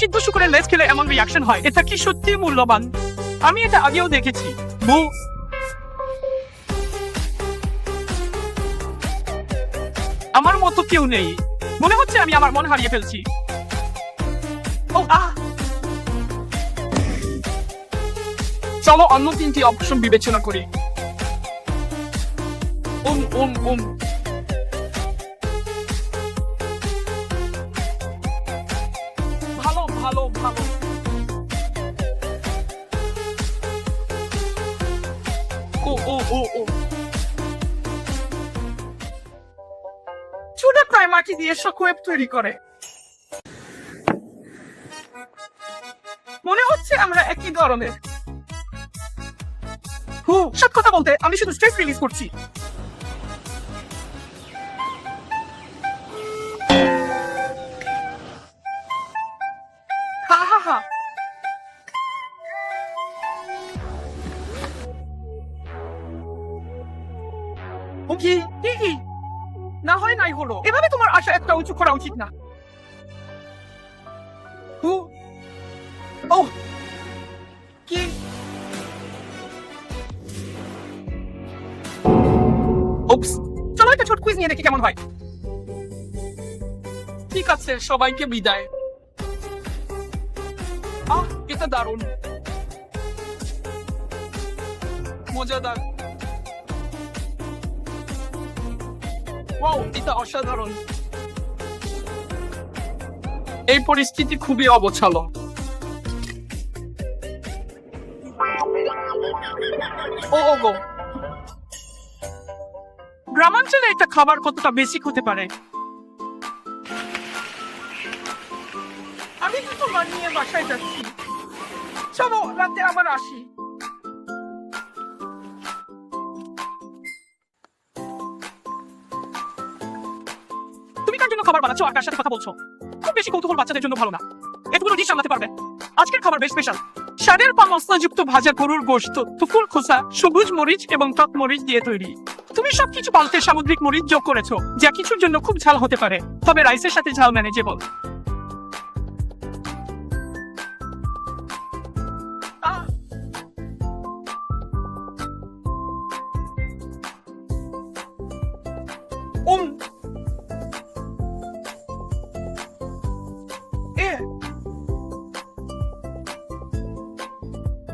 সিদ্ধ শুকরের লেজ খেলে এমন রিয়াকশন হয়, এটা কি সত্যি মূল্যবান? আমি এটা আগেও দেখেছি। বউ, আমার মতো কেউ নেই। মনে হচ্ছে আমি আমার মন হারিয়ে ফেলছি। ও আহ, চলো অন্য 3টি অপশন বিবেচনা করি। ভালো ভালো ভালো। ও ও ও ও চুনা প্রায় মাটি দিয়ে শকওয়েভ তৈরি করে। মনে হচ্ছে আমরা একই ধরনের। সব কথা বলতে আমি শুধু স্ট্রেস রিলিজ করছি। হা হা হা। কি কি কি? না হয় নাই হলো। এভাবে তোমার আশা একটা উঁচু করা উচিত না। ও কি? উপস, চলো একটা ছোট কুইজ নিয়ে দেখি কেমন হয়। ঠিক আছে, সবাইকে বিদায়। এটা দারুণ, মজাদার। ওয়াও, এটা অসাধারণ। এই পরিস্থিতি খুবই অগোছালো। ও গো, গ্রামাঞ্চলে একটা খাবার কতটা বেসিক হতে পারে। আমি কিন্তু মানিয়ে বাসায় যাচ্ছি। চলো রাতে আবার আসি। তুমি কার জন্য খাবার বানাচ্ছো আর কার সাথে কথা বলছো? খুব বেশি কৌতূহল বাচ্চাদের জন্য ভালো না। এতগুলো ডিশ সামলাতে পারবে? আজকের খাবার বেশ স্পেশাল। স্বাদের পা মশলাযুক্ত ভাজা গরুর গোশত, তুফুল খোসা, সবুজ মরিচ এবং টক মরিচ দিয়ে তৈরি। তুমি সবকিছু পাল্টে সামুদ্রিক মরিচ যোগ করেছো, যা কিছুর জন্য খুব ঝাল হতে পারে, তবে রাইসের সাথে ঝাল ম্যানেজেবল।